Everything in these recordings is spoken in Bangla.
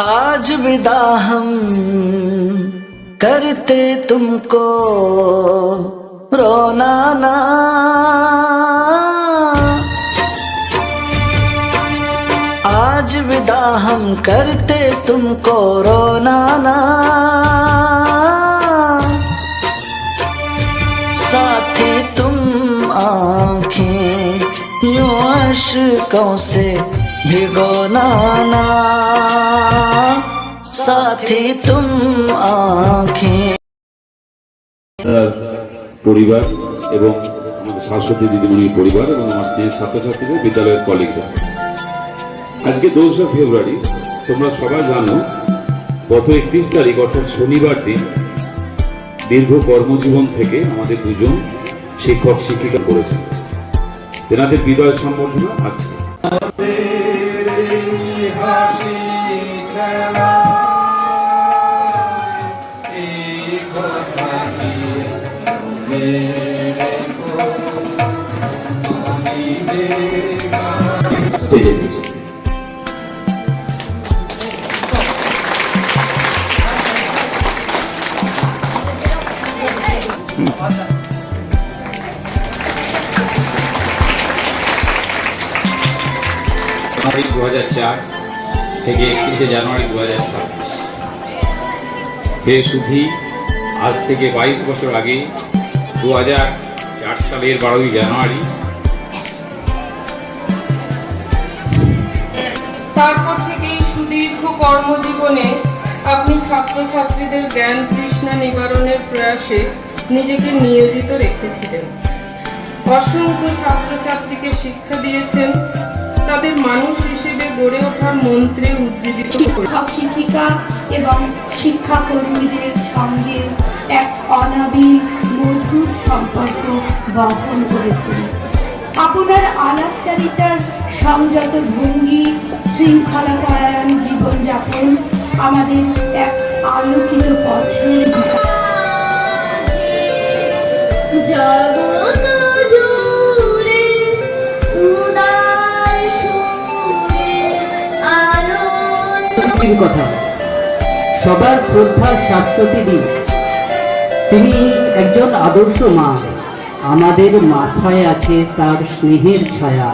आज विदा हम करते तुमको रोना ना। आज विदा हम करते तुमको रोना ना। साथी तुम आंखें यूं अश्कों से भिगोना ना। साथी तुम आंखें। পরিবার এবং আমাদের শাশ্বতী দিদিমণির পরিবার এবং আমার স্নেহের ছাত্রছাত্রীদের, বিদ্যালয়ের কলিগরা, আজকে 2 ফেব্রুয়ারি তোমরা সবাই জানো গত 31 তারিখ অর্থাৎ শনিবার দিন দীর্ঘ কর্মজীবন থেকে আমাদের 2জন শিক্ষক শিক্ষিকা করেছেন। তেনাদের বিদায় সম্বর্ধনা আজকে। স্টেজে দিয়েছে জানুয়ারি 2004 থেকে 31 জানুয়ারি 2026। হে সুধী, আজ থেকে 22 বছর আগে 2004 সালের 12ই জানুয়ারি তারপর থেকেই সুদীর্ঘ কর্মজীবনে আপনি ছাত্রছাত্রীদের জ্ঞান তৃষ্ণা নিবারণের প্রয়াসে নিজেকে নিয়োজিত রেখেছিলেন। অসংখ্য ছাত্রছাত্রীকে শিক্ষা দিয়েছেন, তাদের মানুষ হিসেবে গড়ে ওঠার মন্ত্রে উজ্জীবিত শিক্ষক শিক্ষিকা এবং শিক্ষাকর্মীদের সঙ্গে এক অনাবিল মধুর সম্পর্ক বহন করেছেন। আপনার আলাপচারিতার সংযত ভঙ্গি, শৃঙ্খলাপরায়ণ জীবনযাপন আমাদের এক আলোকিত পথের কথা। সবার শ্রদ্ধার শাশ্বতী দিন, তিনি একজন আদর্শ মা। আমাদের মাথায় আছে তার স্নেহের ছায়া।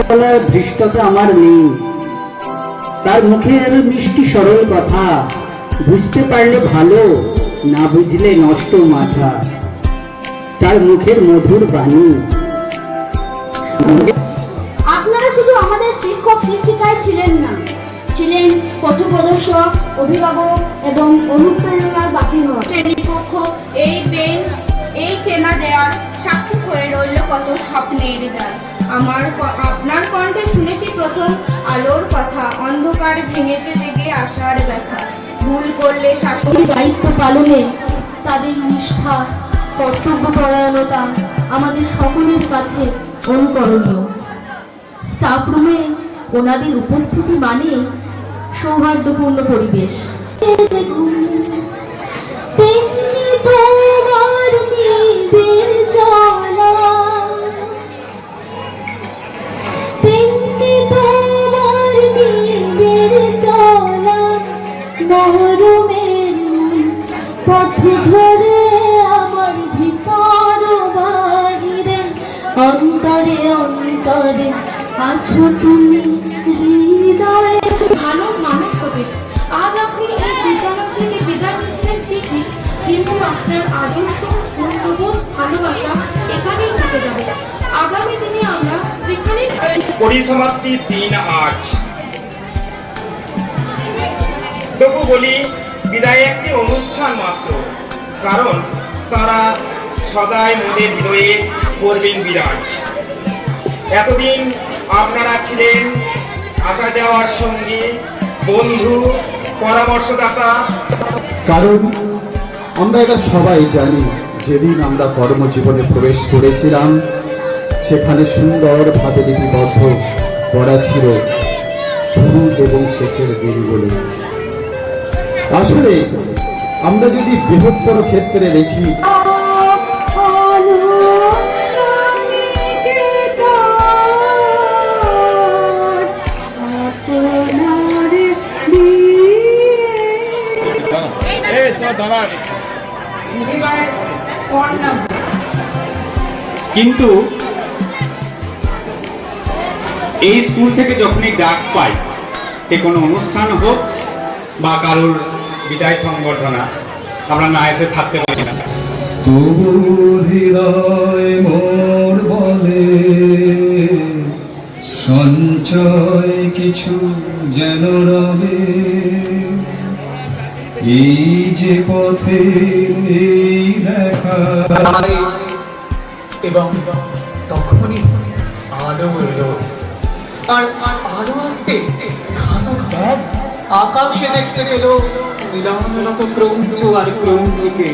বলার ধৃষ্টতা আমার নেই, তার মুখের মিষ্টি সরল কথা বুঝতে পারলে ভালো, না বুঝলে নষ্ট মাথা। তার মুখের মধুর বাণী। আপনারা শুধু আমাদের শিক্ষক শিক্ষিকাই ছিলেন না, ছিলেন পথপ্রদর্শক, অভিভাবক এবং অনুপ্রেরণার বাতিঘর। শ্রেণীকক্ষ, এই বেঞ্চ, এই চেনা দেয়াল সাক্ষী হয়ে রইল কত স্বপ্নের জাল। আপনার কণ্ঠে শুনেছি প্রথম আলোর কথা, অন্ধকার ভেঙেছে জেগে আসার ব্যথা। ভুল করলে শাস্তি। দায়িত্ব পালনে তাদের নিষ্ঠা, কর্তব্যপরায়ণতা আমাদের সকলের কাছে অনুকরণীয়। স্টাফ রুমে ওনাদের উপস্থিতি মানে সৌহার্দ্যপূর্ণ পরিবেশ। পথ ধরে আমার ভিতর বাহিরে অন্তরে অন্তরে আছো তুমি হৃদয়ে। ভালো মানুষ হতে আজ আপনি এই বিদ্যালয় থেকে বিদায় নিচ্ছেন ঠিকই, কিন্তু আপনার আদর্শ, মূল্যবোধ, ভালোবাসা এখানেই থেকে যাবে। আগামী দিনে আমরা যেখানে পরিসমাপ্তির দিন আজ, তবু বলি বিদায় একটি অনুষ্ঠান মাত্র, কারণ তারা সদাই মোদের হৃদয়ে করবেন বিরাজ। এতদিন আপনারা ছিলেন আসা যাওয়ার সঙ্গী, বন্ধু, পরামর্শদাতা। কারণ আমরা এটা সবাই জানি, যেদিন আমরা কর্মজীবনে প্রবেশ করেছিলাম সেখানে সুন্দরভাবে লিপিবদ্ধ করা ছিল শুরু এবং শেষের দিনগুলো। আসলে আমরা যদি বৃহত্তর ক্ষেত্রে দেখি, আপনার এবার পর নাম কিন্তু এই স্কুল থেকে যখনই ডাক পাই, সে কোনো অনুষ্ঠান হোক বা কারোর বিদায় সংবর্ধনা, আমরা না এসে থাকতে পারি না। তবু হৃদয় মোর বলে সঞ্চয় কিছু যেন রবে, এই যে পথে এই দেখা। এবং তখনই আলো এলো, আর আলো আসতে ঘাতক ব্যাগ আকাশে দেখতে পেল মিলনরত ক্রৌঞ্চ আর ক্রৌঞ্চিকে।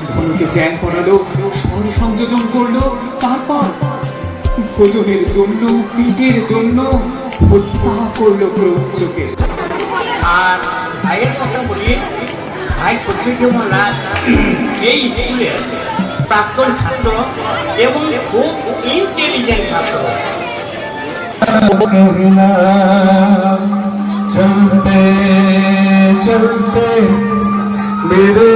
ধনুকে চ্যাং পড়ালো, স্বর সংযোজন করলো, তারপর ভোজনের জন্য, পেটের জন্য হত্যা করলো ক্রৌঞ্চকে। আর ভাইয়ের কথা বলি, ভাই সত্যজিৎ নাথ এই স্কুলের প্রাক্তন ছাত্র এবং খুব ইন্টেলিজেন্ট ছাত্র। চলতে চলতে मेरे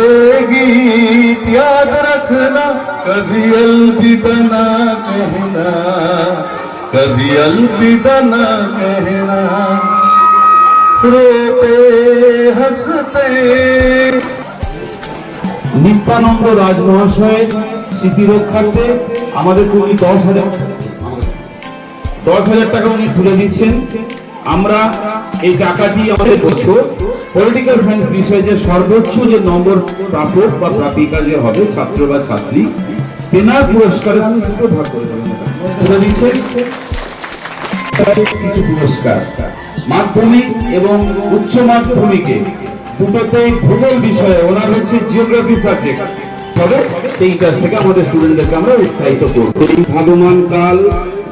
गीत याद रखना, कभी अलविदा ना कहना, कभी अलविदा ना कहना, रोते हंसते। নিত্যানন্দ রাজ মহাশয় স্মৃতি রক্ষার্থে আমাদের উনি 10,000 টাকা উনি তুলে দিচ্ছেন। আমরা এই টাকাটি আমাদের বছর পলিটিক্যাল সায়েন্স বিষয়ে যে সর্বোচ্চ যে নম্বর প্রাপক বা প্রাপিকা যে হবে ছাত্র বা ছাত্রী, তেনার পুরস্কারে দুটো ভাগ করে দেবেন। তুলে দিচ্ছেন কিছু পুরস্কার মাধ্যমিক এবং উচ্চ মাধ্যমিকে দুটোতেই ভূগোল বিষয়ে, ওনার হচ্ছে জিওগ্রাফি সাবজেক্ট, তবে সেই কাজ থেকে আমাদের স্টুডেন্টদেরকে আমরা উৎসাহিত করব। এই ভাগমান কাল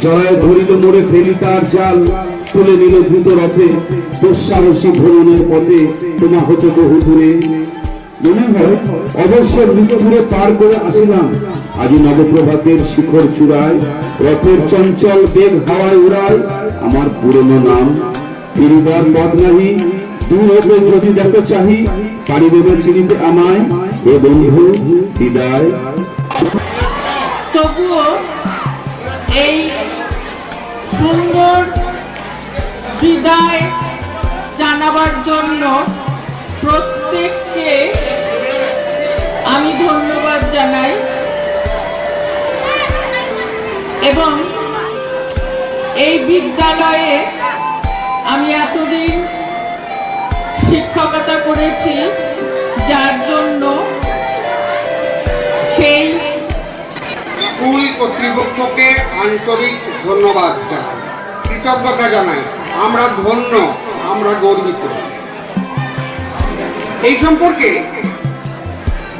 জড়ায় ধরিল মোড়ে ফেলি তার জাল, তুলে নিল দ্রুত রথে দুঃসাহসী ভ্রমণের পথে, তোমা হতো বহু দূরে। মনে হয় অবশ্য মৃত্যুরে পার করে আসিলাম, আজি নবপ্রভাতের শিখর চূড়ায়, রথের চঞ্চল বেগ হাওয়ায় উড়ায়, আমার পুরনো নাম ফিরিবার পথ নাহি, দূর হতে যদি দেখো চাহি, পারি দেবে চিনিতে আমায়, এ বন্ধু বিদায়। তবুও এই সুন্দর বিদায় জানাবার জন্য প্রত্যেককে আমি ধন্যবাদ জানাই এবং এই বিদ্যালয়ে আমি এতদিন শিক্ষকতা করেছি, যার জন্য সেই স্কুল কর্তৃপক্ষকে আন্তরিক ধন্যবাদ জানাই, কৃতজ্ঞতা জানাই। আমরা ধন্য, আমরা গর্বিত। এই সম্পর্কে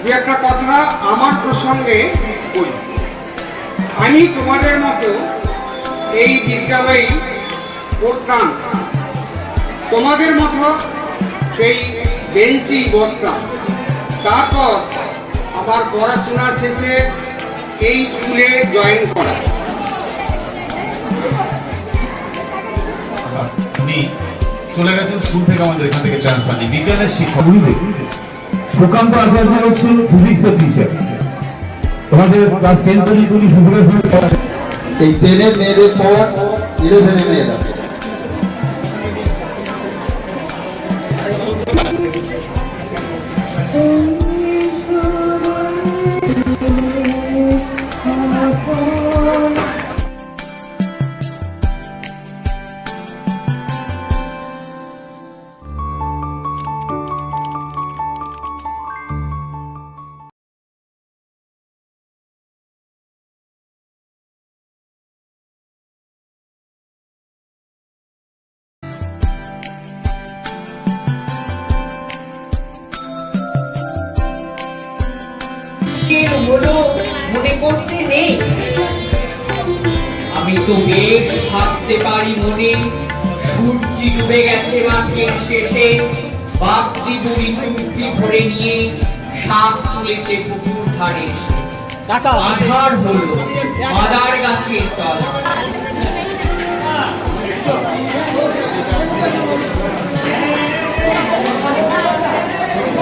দু একটা কথা আমার প্রসঙ্গে বলি। আমি তোমাদের মতো এই বিদ্যালয়ে পড়তাম, তোমাদের মতো সেই বেঞ্চি বসতাম। তারপর আমার পড়াশোনা শেষে এই স্কুলে জয়েন করা। উনি চলে গেছেন স্কুল থেকে, আমাদের এখান থেকে চান্স পাননি। বিজ্ঞানের শিক্ষক সুকান্ত আচার্য হচ্ছেন ফিজিক্সের টিচার। তোমাদের ক্লাস 10 পর্যন্ত উনি ফিজিক্স, এই 10 মেয়েদের পর 11 মেয়েরা। হলো মনে করতে নেই, আমি তো বেশ ভাবতে পারি মনে। সূর্যি ডুবে গেছে মাঠের শেষে, বাগদি বুড়ি চুমকি ভরে নিয়ে সাপ তুলেছে পুকুর ধারে। আধার হলো মাদার গাছের তলা,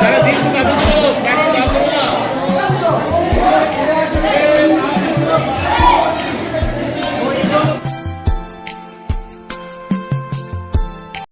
যারা দিয়েছে তাদের জন্য